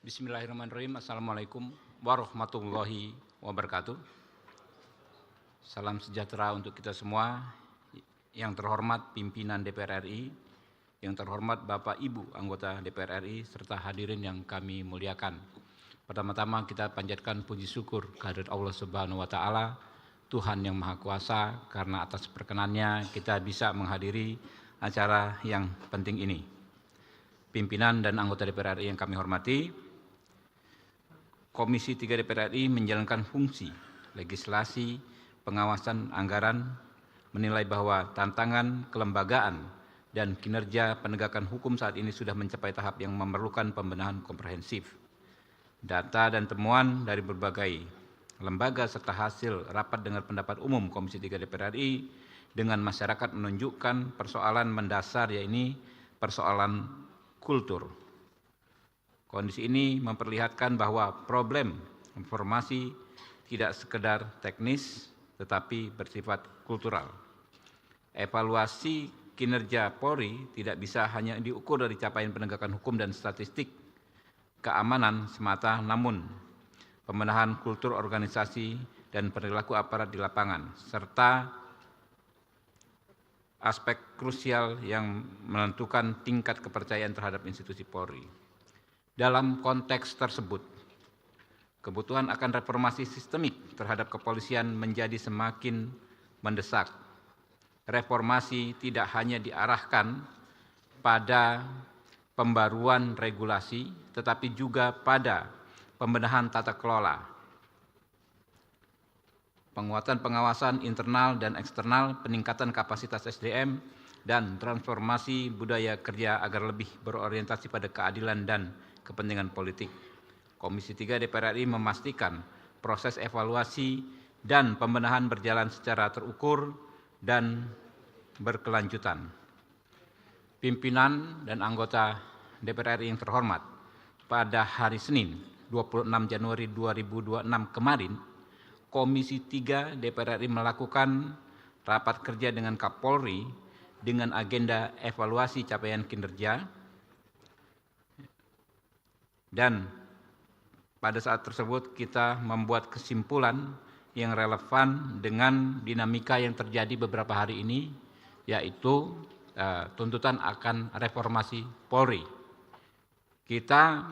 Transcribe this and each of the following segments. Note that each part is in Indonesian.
Bismillahirrahmanirrahim. Assalamualaikum warahmatullahi wabarakatuh. Salam sejahtera untuk kita semua. Yang terhormat pimpinan DPR RI, yang terhormat Bapak Ibu anggota DPR RI, serta hadirin yang kami muliakan. Pertama-tama kita panjatkan puji syukur kehadirat Allah Subhanahu wa Ta'ala, Tuhan yang Maha Kuasa, karena atas perkenannya kita bisa menghadiri acara yang penting ini. Pimpinan dan anggota DPR RI yang kami hormati, Komisi 3 DPR RI menjalankan fungsi legislasi, pengawasan anggaran, menilai bahwa tantangan kelembagaan dan kinerja penegakan hukum saat ini sudah mencapai tahap yang memerlukan pembenahan komprehensif. Data dan temuan dari berbagai lembaga serta hasil rapat dengar pendapat umum Komisi 3 DPR RI dengan masyarakat menunjukkan persoalan mendasar, yaitu persoalan kultur. Kondisi ini memperlihatkan bahwa problem informasi tidak sekedar teknis tetapi bersifat kultural. Evaluasi kinerja Polri tidak bisa hanya diukur dari capaian penegakan hukum dan statistik keamanan semata, namun pembenahan kultur organisasi dan perilaku aparat di lapangan, serta aspek krusial yang menentukan tingkat kepercayaan terhadap institusi Polri. Dalam konteks tersebut, kebutuhan akan reformasi sistemik terhadap kepolisian menjadi semakin mendesak. Reformasi tidak hanya diarahkan pada pembaruan regulasi, tetapi juga pada pembenahan tata kelola, penguatan pengawasan internal dan eksternal, peningkatan kapasitas SDM, dan transformasi budaya kerja agar lebih berorientasi pada keadilan dan kepentingan politik. Komisi 3 DPR RI memastikan proses evaluasi dan pembenahan berjalan secara terukur dan berkelanjutan. Pimpinan dan anggota DPR RI yang terhormat, pada hari Senin 26 Januari 2026 kemarin, Komisi 3 DPR RI melakukan rapat kerja dengan Kapolri dengan agenda evaluasi capaian kinerja, dan pada saat tersebut kita membuat kesimpulan yang relevan dengan dinamika yang terjadi beberapa hari ini, yaitu tuntutan akan reformasi Polri. Kita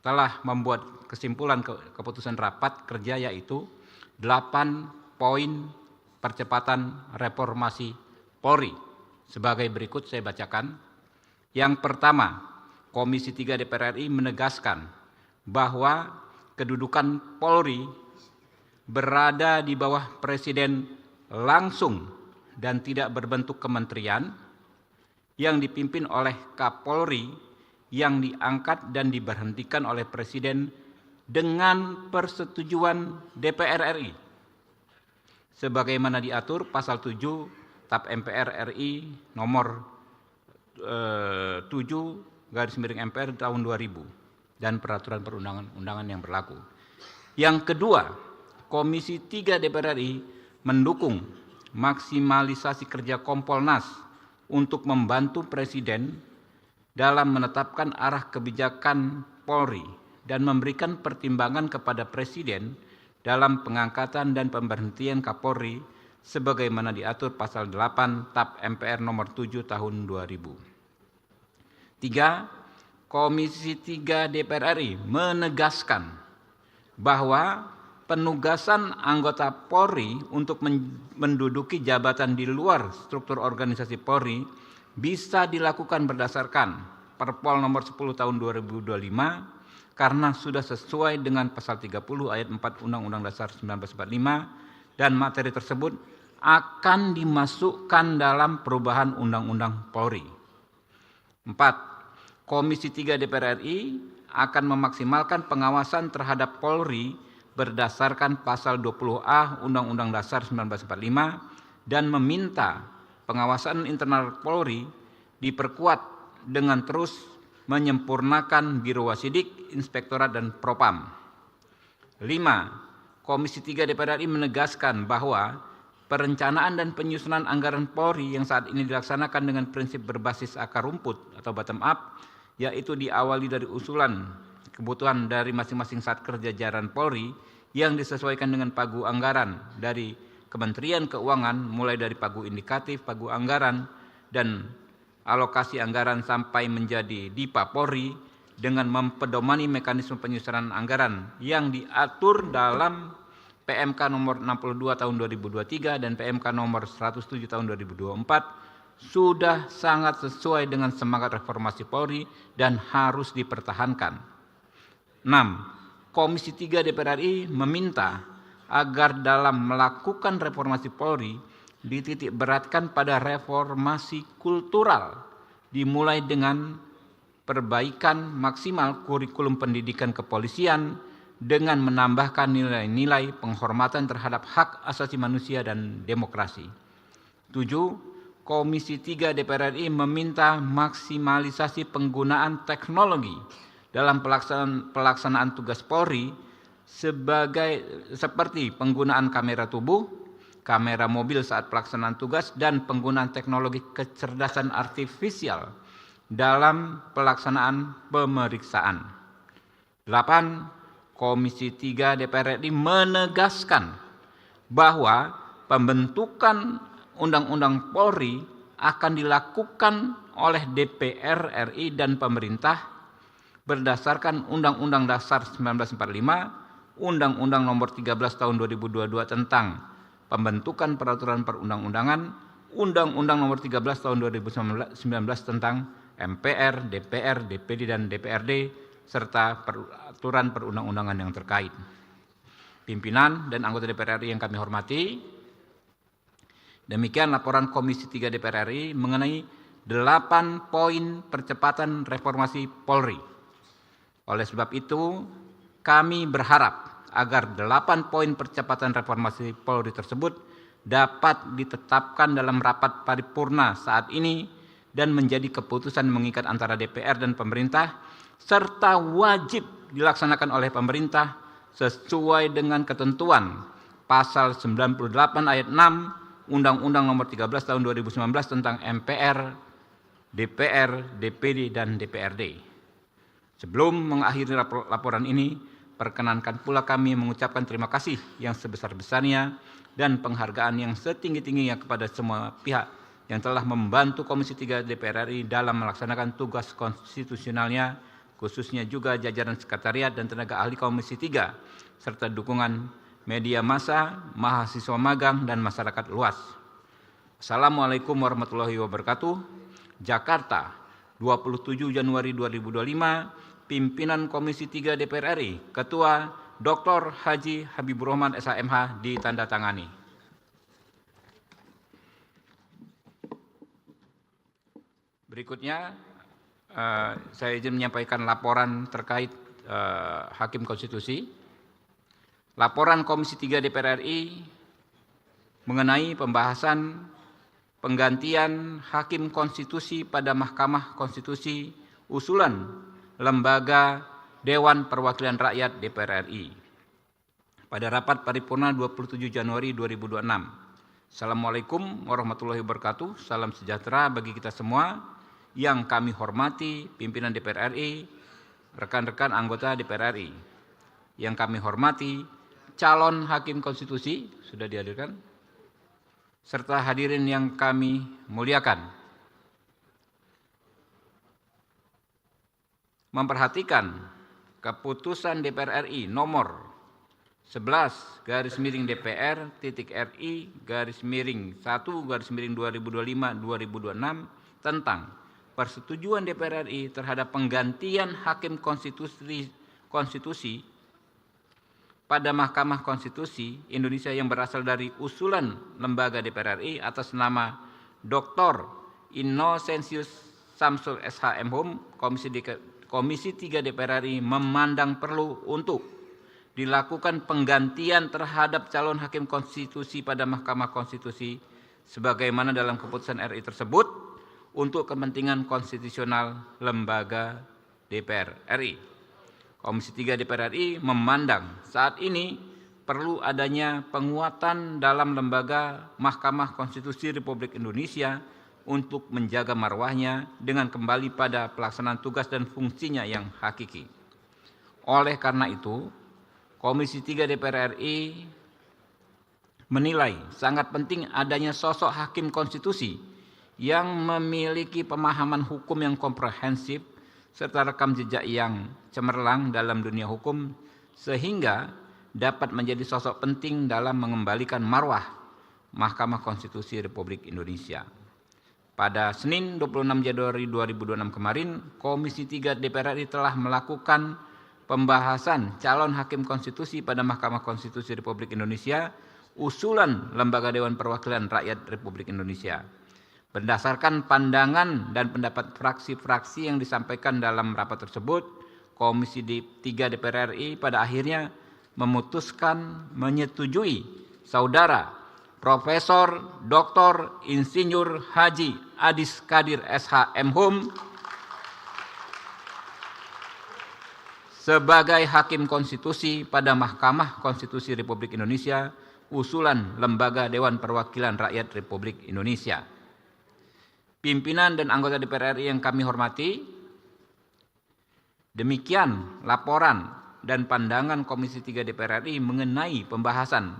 telah membuat kesimpulan keputusan rapat kerja, yaitu 8 poin percepatan reformasi Polri. Sebagai berikut saya bacakan. Yang pertama, Komisi 3 DPR RI menegaskan bahwa kedudukan Polri berada di bawah Presiden langsung dan tidak berbentuk kementerian yang dipimpin oleh Kapolri yang diangkat dan diberhentikan oleh Presiden dengan persetujuan DPR RI, sebagaimana diatur pasal 7 TAP MPR RI nomor 7/MPR tahun 2000 dan peraturan perundang-undangan yang berlaku. Yang kedua, Komisi 3 DPR RI mendukung maksimalisasi kerja Kompolnas untuk membantu Presiden dalam menetapkan arah kebijakan Polri dan memberikan pertimbangan kepada Presiden dalam pengangkatan dan pemberhentian Kapolri sebagaimana diatur pasal 8 TAP MPR nomor 7 tahun 2000. 3. Komisi 3 DPR RI menegaskan bahwa penugasan anggota Polri untuk menduduki jabatan di luar struktur organisasi Polri bisa dilakukan berdasarkan Perpol nomor 10 tahun 2025 karena sudah sesuai dengan pasal 30 ayat 4 Undang-Undang Dasar 1945 dan materi tersebut akan dimasukkan dalam perubahan Undang-Undang Polri. 4. Komisi 3 DPR RI akan memaksimalkan pengawasan terhadap Polri berdasarkan pasal 20A Undang-Undang Dasar 1945 dan meminta pengawasan internal Polri diperkuat dengan terus menyempurnakan Biro Wasidik, Inspektorat, dan Propam. 5. Komisi 3 DPR RI menegaskan bahwa perencanaan dan penyusunan anggaran Polri yang saat ini dilaksanakan dengan prinsip berbasis akar rumput atau bottom up yaitu diawali dari usulan kebutuhan dari masing-masing Satker jajaran Polri yang disesuaikan dengan pagu anggaran dari Kementerian Keuangan, mulai dari pagu indikatif, pagu anggaran, dan alokasi anggaran sampai menjadi DIPA Polri dengan mempedomani mekanisme penyusunan anggaran yang diatur dalam PMK nomor 62 tahun 2023 dan PMK nomor 107 tahun 2024 sudah sangat sesuai dengan semangat reformasi Polri dan harus dipertahankan. 6. Komisi 3 DPR RI meminta agar dalam melakukan reformasi Polri dititik beratkan pada reformasi kultural, dimulai dengan perbaikan maksimal kurikulum pendidikan kepolisian dengan menambahkan nilai-nilai penghormatan terhadap hak asasi manusia dan demokrasi. 7. Komisi 3 DPR RI meminta maksimalisasi penggunaan teknologi dalam pelaksanaan tugas Polri seperti penggunaan kamera tubuh, kamera mobil saat pelaksanaan tugas, dan penggunaan teknologi kecerdasan artifisial dalam pelaksanaan pemeriksaan. 8. Komisi 3 DPR RI menegaskan bahwa pembentukan Undang-Undang Polri akan dilakukan oleh DPR RI dan pemerintah berdasarkan Undang-Undang Dasar 1945, Undang-Undang Nomor 13 Tahun 2022 tentang pembentukan peraturan perundang-undangan, Undang-Undang Nomor 13 Tahun 2019 tentang MPR, DPR, DPD, dan DPRD, serta peraturan perundang-undangan yang terkait. Pimpinan dan anggota DPR RI yang kami hormati, demikian laporan Komisi 3 DPR RI mengenai 8 poin percepatan reformasi Polri. Oleh sebab itu, kami berharap agar 8 poin percepatan reformasi Polri tersebut dapat ditetapkan dalam rapat paripurna saat ini dan menjadi keputusan mengikat antara DPR dan pemerintah, serta wajib dilaksanakan oleh pemerintah sesuai dengan ketentuan pasal 98 ayat 6 Undang-Undang Nomor 13 Tahun 2019 tentang MPR, DPR, DPD, dan DPRD. Sebelum mengakhiri laporan ini, perkenankan pula kami mengucapkan terima kasih yang sebesar-besarnya dan penghargaan yang setinggi-tingginya kepada semua pihak yang telah membantu Komisi 3 DPR RI dalam melaksanakan tugas konstitusionalnya, khususnya juga jajaran sekretariat dan tenaga ahli Komisi 3, serta dukungan media massa, mahasiswa magang, dan masyarakat luas. Assalamualaikum warahmatullahi wabarakatuh. Jakarta, 27 Januari 2025, Pimpinan Komisi 3 DPR RI, Ketua Dr. Haji Habibur Rahman SHMH, ditandatangani. Berikutnya, saya izin menyampaikan laporan terkait Hakim Konstitusi. Laporan Komisi 3 DPR RI mengenai pembahasan penggantian Hakim Konstitusi pada Mahkamah Konstitusi usulan Lembaga Dewan Perwakilan Rakyat DPR RI pada rapat paripurna 27 Januari 2026. Assalamualaikum warahmatullahi wabarakatuh. Salam sejahtera bagi kita semua. Yang kami hormati pimpinan DPR RI, rekan-rekan anggota DPR RI. Yang kami hormati calon Hakim Konstitusi, sudah dihadirkan, serta hadirin yang kami muliakan. Memperhatikan keputusan DPR RI nomor 11/RI-1/2025-2026 tentang persetujuan DPR RI terhadap penggantian Hakim Konstitusi pada Mahkamah Konstitusi Indonesia yang berasal dari usulan lembaga DPR RI atas nama Dr. Innocentius Samsul SHM Hum, Komisi 3 DPR RI memandang perlu untuk dilakukan penggantian terhadap calon Hakim Konstitusi pada Mahkamah Konstitusi sebagaimana dalam keputusan RI tersebut untuk kepentingan konstitusional lembaga DPR RI. Komisi 3 DPR RI memandang saat ini perlu adanya penguatan dalam lembaga Mahkamah Konstitusi Republik Indonesia untuk menjaga marwahnya dengan kembali pada pelaksanaan tugas dan fungsinya yang hakiki. Oleh karena itu, Komisi 3 DPR RI menilai sangat penting adanya sosok hakim konstitusi yang memiliki pemahaman hukum yang komprehensif serta rekam jejak yang cemerlang dalam dunia hukum sehingga dapat menjadi sosok penting dalam mengembalikan marwah Mahkamah Konstitusi Republik Indonesia. Pada Senin 26 Januari 2026 kemarin, Komisi 3 DPR RI telah melakukan pembahasan calon hakim konstitusi pada Mahkamah Konstitusi Republik Indonesia usulan Lembaga Dewan Perwakilan Rakyat Republik Indonesia. Berdasarkan pandangan dan pendapat fraksi-fraksi yang disampaikan dalam rapat tersebut, Komisi 3 DPR RI pada akhirnya memutuskan menyetujui Saudara Profesor Dr. Insinyur Haji Adis Kadir SH M.Hum sebagai Hakim Konstitusi pada Mahkamah Konstitusi Republik Indonesia usulan Lembaga Dewan Perwakilan Rakyat Republik Indonesia. Pimpinan dan anggota DPR RI yang kami hormati, demikian laporan dan pandangan Komisi 3 DPR RI mengenai pembahasan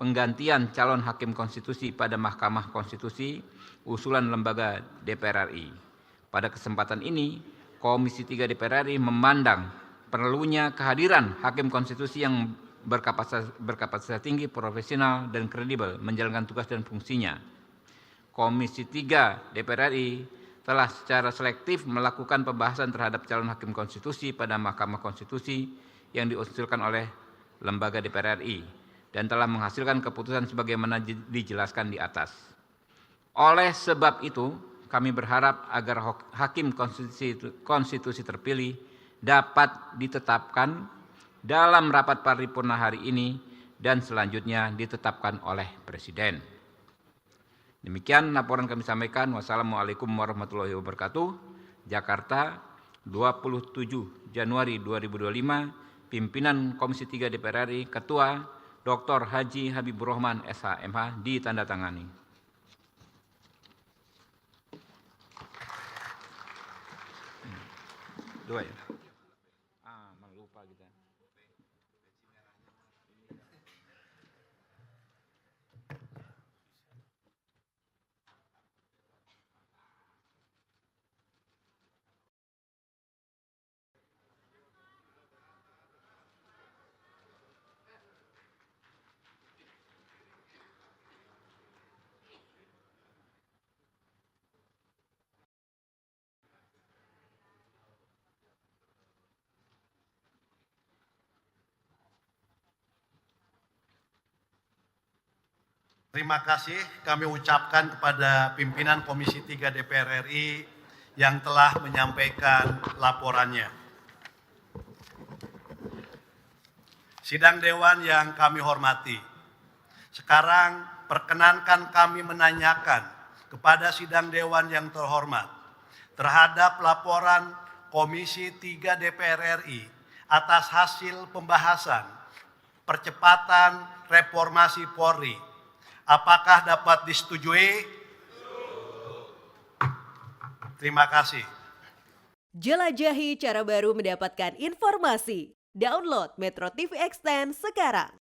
penggantian calon hakim konstitusi pada Mahkamah Konstitusi usulan Lembaga DPR RI. Pada kesempatan ini, Komisi 3 DPR RI memandang perlunya kehadiran hakim konstitusi yang berkapasitas tinggi, profesional, dan kredibel menjalankan tugas dan fungsinya. Komisi 3 DPR RI telah secara selektif melakukan pembahasan terhadap calon hakim konstitusi pada Mahkamah Konstitusi yang diusulkan oleh Lembaga DPR RI dan telah menghasilkan keputusan sebagaimana dijelaskan di atas. Oleh sebab itu, kami berharap agar hakim konstitusi terpilih dapat ditetapkan dalam rapat paripurna hari ini dan selanjutnya ditetapkan oleh Presiden. Demikian laporan kami sampaikan. Wassalamualaikum warahmatullahi wabarakatuh. Jakarta, 27 Januari 2025. Pimpinan Komisi 3 DPR RI, Ketua Dr. Haji Habibur Rahman SH MH ditandatangani. Dua ya? Lupa kita. Terima kasih kami ucapkan kepada pimpinan Komisi 3 DPR RI yang telah menyampaikan laporannya. Sidang Dewan yang kami hormati, sekarang perkenankan kami menanyakan kepada Sidang Dewan yang terhormat terhadap laporan Komisi 3 DPR RI atas hasil pembahasan percepatan reformasi Polri. Apakah dapat disetujui? Terima kasih. Jelajahi cara baru mendapatkan informasi. Download Metro TV Extend sekarang.